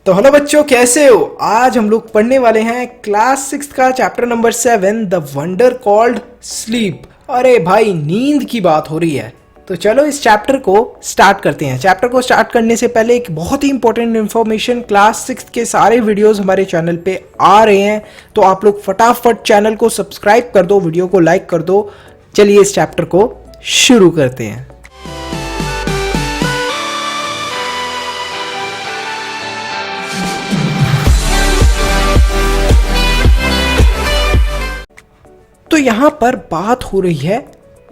तो हेलो बच्चों, कैसे हो। आज हम लोग पढ़ने वाले हैं क्लास 6 का chapter number 7 the wonder called sleep. अरे भाई, नींद की बात हो रही है तो चलो इस चैप्टर को स्टार्ट करते हैं। चैप्टर को स्टार्ट करने से पहले एक बहुत ही इंपॉर्टेंट इन्फॉर्मेशन, क्लास 6 के सारे वीडियोस हमारे चैनल पे आ रहे हैं, तो आप लोग फटाफट चैनल को सब्सक्राइब कर दो, वीडियो को लाइक कर दो। चलिए इस चैप्टर को शुरू करते हैं। तो यहां पर बात हो रही है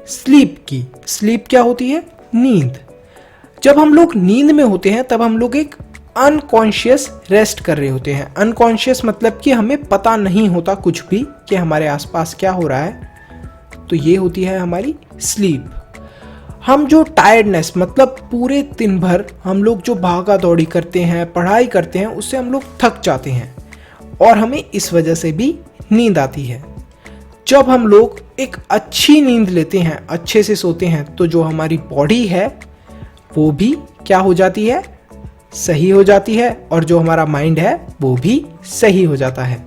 स्लीप की। स्लीप क्या होती है? नींद। जब हम लोग नींद में होते हैं तब हम लोग एक अनकॉन्शियस रेस्ट कर रहे होते हैं। अनकॉन्शियस मतलब कि हमें पता नहीं होता कुछ भी कि हमारे आसपास क्या हो रहा है। तो ये होती है हमारी स्लीप। हम जो टायर्डनेस मतलब पूरे दिन भर हम लोग जो भागा दौड़ी करते हैं, पढ़ाई करते हैं, उससे हम लोग थक जाते हैं और हमें इस वजह से भी नींद आती है। जब हम लोग एक अच्छी नींद लेते हैं, अच्छे से सोते हैं, तो जो हमारी बॉडी है वो भी क्या हो जाती है? सही हो जाती है, और जो हमारा माइंड है वो भी सही हो जाता है।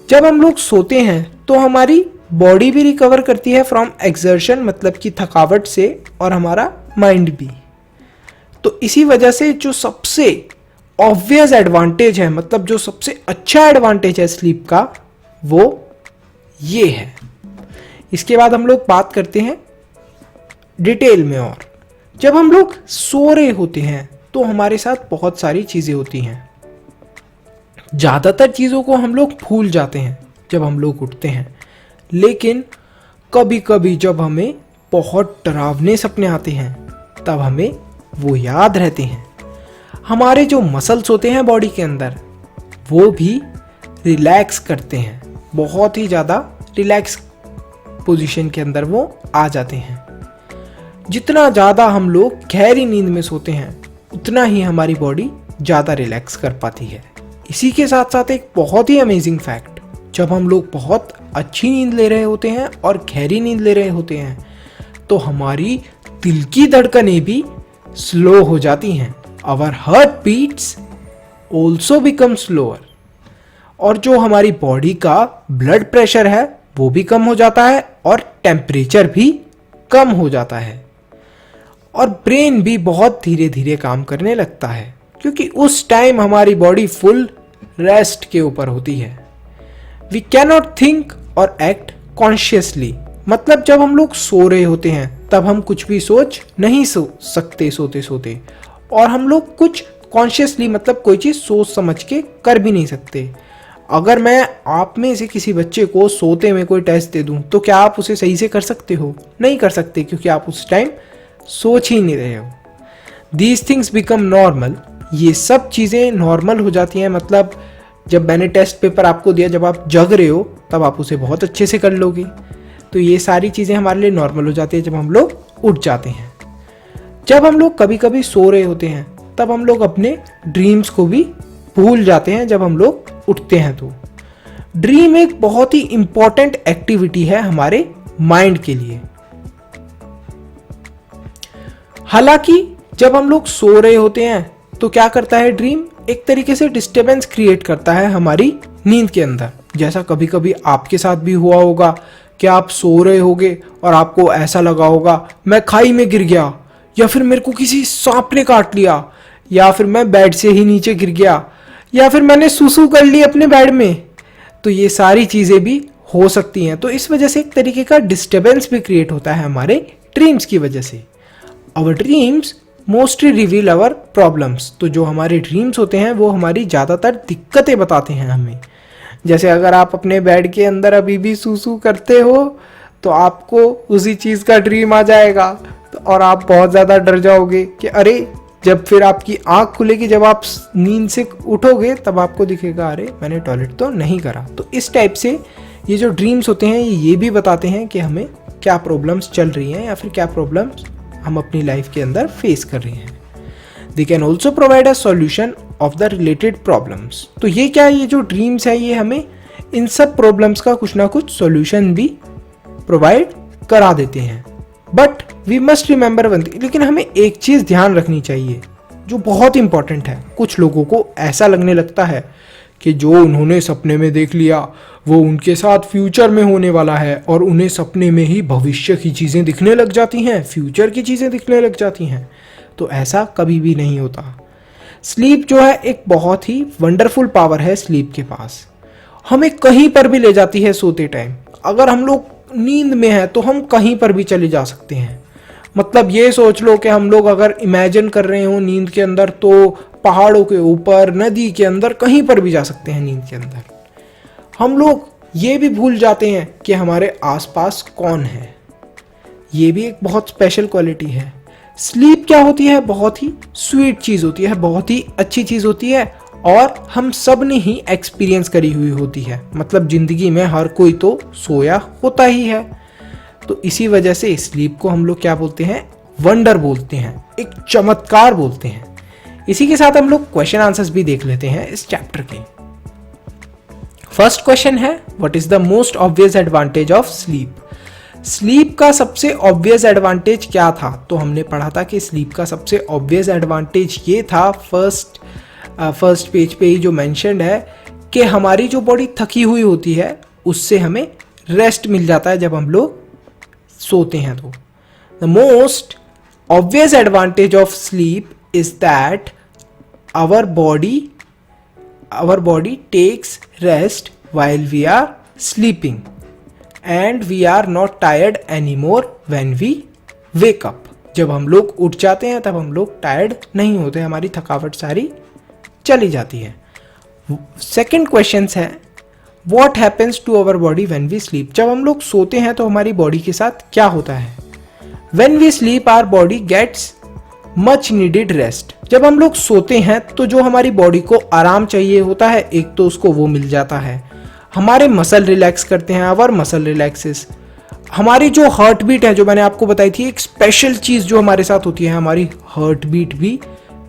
जब हम लोग सोते हैं तो हमारी बॉडी भी रिकवर करती है फ्रॉम एक्सर्शन मतलब कि थकावट से, और हमारा माइंड भी। तो इसी वजह से जो सबसे ऑब्वियस एडवांटेज है, मतलब जो सबसे अच्छा एडवांटेज है स्लीप का, वो ये है। इसके बाद हम लोग बात करते हैं डिटेल में। और जब हम लोग सो रहे होते हैं तो हमारे साथ बहुत सारी चीजें होती हैं। ज्यादातर चीजों को हम लोग भूल जाते हैं जब हम लोग उठते हैं, लेकिन कभी कभी जब हमें बहुत डरावने सपने आते हैं तब हमें वो याद रहते हैं। हमारे जो मसल्स होते हैं बॉडी के अंदर वो भी रिलैक्स करते हैं, बहुत ही ज़्यादा रिलैक्स पोजीशन के अंदर वो आ जाते हैं। जितना ज़्यादा हम लोग गहरी नींद में सोते हैं उतना ही हमारी बॉडी ज़्यादा रिलैक्स कर पाती है। इसी के साथ साथ एक बहुत ही अमेजिंग फैक्ट, जब हम लोग बहुत अच्छी नींद ले रहे होते हैं और गहरी नींद ले रहे होते हैं तो हमारी दिल की धड़कनें भी स्लो हो जाती हैं। Our heart beats also become slower, और जो हमारी बॉडी का ब्लड प्रेशर है वो भी कम हो जाता है और टेम्परेचर भी कम हो जाता है, और ब्रेन भी बहुत धीरे धीरे काम करने लगता है, क्योंकि उस टाइम हमारी बॉडी फुल रेस्ट के ऊपर होती है। वी कैन नॉट थिंक और एक्ट कॉन्शियसली, मतलब जब हम लोग सो रहे होते हैं तब हम कुछ भी सोच नहीं सकते सोते सोते, और हम लोग कुछ कॉन्शियसली मतलब कोई चीज़ सोच समझ के कर भी नहीं सकते। अगर मैं आप में से किसी बच्चे को सोते में कोई टेस्ट दे दूं तो क्या आप उसे सही से कर सकते हो? नहीं कर सकते, क्योंकि आप उस टाइम सोच ही नहीं रहे हो। दीज थिंग्स बिकम नॉर्मल, ये सब चीज़ें नॉर्मल हो जाती हैं। मतलब जब मैंने टेस्ट पेपर आपको दिया, जब आप जग रहे हो तब आप उसे बहुत अच्छे से कर लोगे। तो ये सारी चीज़ें हमारे लिए नॉर्मल हो जाती है जब हम लोग उठ जाते हैं। जब हम लोग कभी कभी सो रहे होते हैं तब हम लोग अपने ड्रीम्स को भी भूल जाते हैं जब हम लोग उठते हैं। तो ड्रीम एक बहुत ही इंपॉर्टेंट एक्टिविटी है हमारे माइंड के लिए। हालांकि जब हम लोग सो रहे होते हैं तो क्या करता है ड्रीम? एक तरीके से डिस्टरबेंस क्रिएट करता है हमारी नींद के अंदर। जैसा कभी कभी आपके साथ भी हुआ होगा कि आप सो रहे होगे और आपको ऐसा लगा होगा मैं खाई में गिर गया, या फिर मेरे को किसी सांप ने काट लिया, या फिर मैं बेड से ही नीचे गिर गया, या फिर मैंने सुसु कर ली अपने बेड में। तो ये सारी चीज़ें भी हो सकती हैं। तो इस वजह से एक तरीके का डिस्टरबेंस भी क्रिएट होता है हमारे ड्रीम्स की वजह से। Our dreams mostly reveal our problems, तो जो हमारे ड्रीम्स होते हैं वो हमारी ज़्यादातर दिक्कतें बताते हैं हमें। जैसे अगर आप अपने बेड के अंदर अभी भी सुसु करते हो तो आपको उसी चीज़ का ड्रीम आ जाएगा, और आप बहुत ज़्यादा डर जाओगे कि अरे, जब फिर आपकी आंख खुलेगी, जब आप नींद से उठोगे तब आपको दिखेगा अरे मैंने टॉयलेट तो नहीं करा। तो इस टाइप से ये जो ड्रीम्स होते हैं ये भी बताते हैं कि हमें क्या प्रॉब्लम्स चल रही हैं, या फिर क्या प्रॉब्लम्स हम अपनी लाइफ के अंदर फेस कर रहे हैं। They can also provide a solution of the related problems. तो ये क्या, ये जो ड्रीम्स है ये हमें इन सब प्रॉब्लम्स का कुछ ना कुछ सॉल्यूशन भी प्रोवाइड करा देते हैं। But we must remember one thing, लेकिन हमें एक चीज ध्यान रखनी चाहिए जो बहुत इंपॉर्टेंट है। कुछ लोगों को ऐसा लगने लगता है कि जो उन्होंने सपने में देख लिया वो उनके साथ फ्यूचर में होने वाला है, और उन्हें सपने में ही भविष्य की चीज़ें दिखने लग जाती हैं, फ्यूचर की चीज़ें दिखने लग जाती हैं। तो ऐसा कभी भी नहीं होता। स्लीप जो है एक बहुत ही वंडरफुल पावर है स्लीप के पास। हमें कहीं पर भी ले जाती है सोते टाइम। अगर हम लोग नींद में हैं तो हम कहीं पर भी चले जा सकते हैं। मतलब ये सोच लो कि हम लोग अगर इमेजिन कर रहे हो नींद के अंदर, तो पहाड़ों के ऊपर, नदी के अंदर, कहीं पर भी जा सकते हैं नींद के अंदर। हम लोग ये भी भूल जाते हैं कि हमारे आसपास कौन है। ये भी एक बहुत स्पेशल क्वालिटी है। स्लीप क्या होती है? बहुत ही स्वीट चीज़ होती है, बहुत ही अच्छी चीज़ होती है, और हम सब ने ही एक्सपीरियंस करी हुई होती है। मतलब ज़िंदगी में हर कोई तो सोया होता ही है। तो इसी वजह से स्लीप को हम लोग क्या बोलते हैं? वंडर बोलते हैं, एक चमत्कार बोलते हैं। इसी के साथ हम लोग क्वेश्चन आंसर्स भी देख लेते हैं इस चैप्टर के। फर्स्ट क्वेश्चन है, what is the most obvious advantage of sleep? Sleep का सबसे ऑब्वियस एडवांटेज क्या था? तो हमने पढ़ा था कि स्लीप का सबसे ऑब्वियस एडवांटेज ये था, फर्स्ट पेज पे ही जो मेंशन्ड है, कि हमारी जो बॉडी थकी हुई होती है उससे हमें रेस्ट मिल जाता है जब हम लोग सोते हैं। तो the most obvious advantage of sleep is that our body takes rest while we are sleeping and we are not tired anymore when we wake up. जब हम लोग उठ जाते हैं तब हम लोग टायर्ड नहीं होते, हमारी थकावट सारी चली जाती है। सेकेंड क्वेश्चन है, what happens to our body when we sleep? जब हम लोग सोते हैं तो हमारी बॉडी के साथ क्या होता है? When we sleep our body gets much needed rest. जब हम लोग सोते हैं तो जो हमारी बॉडी को आराम चाहिए होता है, एक तो उसको वो मिल जाता है। हमारे मसल रिलैक्स करते हैं, आवर मसल रिलैक्सेस। हमारी जो हार्ट बीट है, जो मैंने आपको बताई थी, एक स्पेशल चीज़ जो हमारे साथ होती है, हमारी हार्ट बीट भी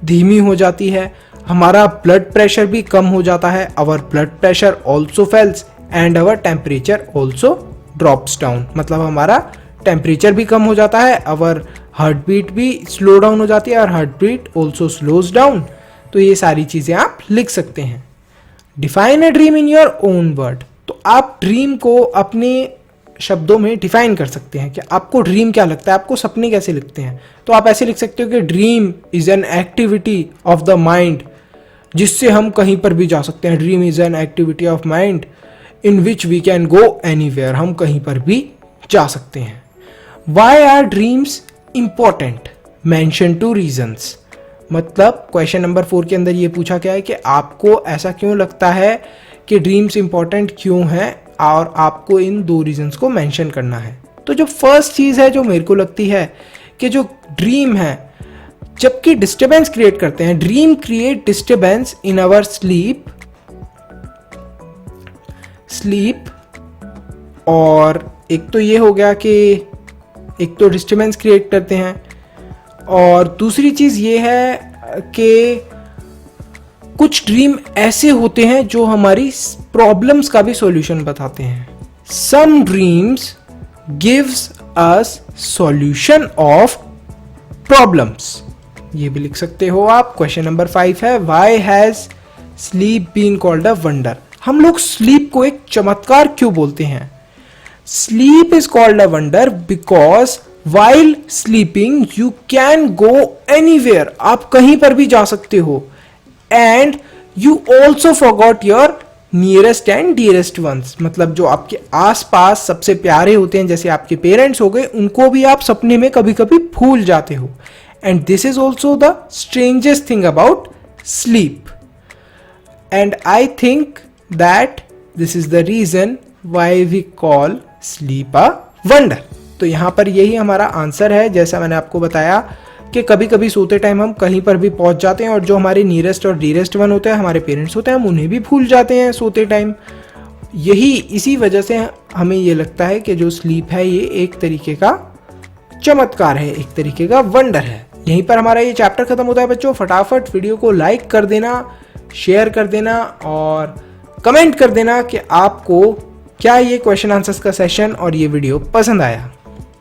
धीमी हो जाती है। हमारा ब्लड प्रेशर भी कम हो जाता है, our blood pressure also falls and our temperature also drops down. मतलब हमारा टेम्परेचर भी कम हो जाता है, आवर हार्ट बीट भी स्लो डाउन हो जाती है, और heart beat also slows down. तो ये सारी चीज़ें आप लिख सकते हैं। Define a dream in your own word. तो आप ड्रीम को अपने शब्दों में डिफाइन कर सकते हैं कि आपको ड्रीम क्या लगता है, आपको सपने कैसे लगते हैं। तो आप ऐसे लिख सकते हो कि dream is an activity of the mind, जिससे हम कहीं पर भी जा सकते हैं। Dream is an activity of mind in which we can go anywhere. हम कहीं पर भी जा सकते हैं। Why are dreams important? Mention two reasons. मतलब क्वेश्चन नंबर 4 के अंदर ये पूछा गया है कि आपको ऐसा क्यों लगता है कि ड्रीम्स इंपॉर्टेंट क्यों हैं, और आपको इन 2 रीजंस को मेंशन करना है। तो जो फर्स्ट चीज़ है जो मेरे को लगती है कि जो ड्रीम है, जबकि डिस्टर्बेंस क्रिएट करते हैं, dream create disturbance in our sleep, और एक तो ये हो गया कि एक तो डिस्टर्बेंस क्रिएट करते हैं, और दूसरी चीज़ ये है कि कुछ ड्रीम ऐसे होते हैं जो हमारी प्रॉब्लम्स का भी सॉल्यूशन बताते हैं। Some dreams gives us solution of problems. ये भी लिख सकते हो आप। क्वेश्चन नंबर 5 है, why has sleep been called a wonder? हम लोग स्लीप को एक चमत्कार क्यों बोलते हैं? Sleep is called a wonder because while sleeping you can go anywhere. आप कहीं पर भी जा सकते हो, and you also forgot your nearest and dearest ones. मतलब जो आपके आसपास सबसे प्यारे होते हैं, जैसे आपके पेरेंट्स हो गए, उनको भी आप सपने में कभी कभी भूल जाते हो। And this is also the strangest thing about sleep. And I think that this is the reason why we call sleep a wonder. तो यहाँ पर यही हमारा आंसर है। जैसा मैंने आपको बताया कि कभी कभी सोते टाइम हम कहीं पर भी पहुँच जाते हैं, और जो हमारे नियरेस्ट और डियरेस्ट वन होते हैं, हमारे पेरेंट्स होते हैं, हम उन्हें भी भूल जाते हैं सोते टाइम। इसी वजह से हमें ये लगता है कि जो स्लीप है ये एक तरीके का चमत्कार है, एक तरीके का वंडर है। यहीं पर हमारा ये चैप्टर खत्म होता है बच्चों। फटाफट वीडियो को लाइक कर देना, शेयर कर देना, और कमेंट कर देना कि आपको क्या ये क्वेश्चन आंसर्स का सेशन और ये वीडियो पसंद आया।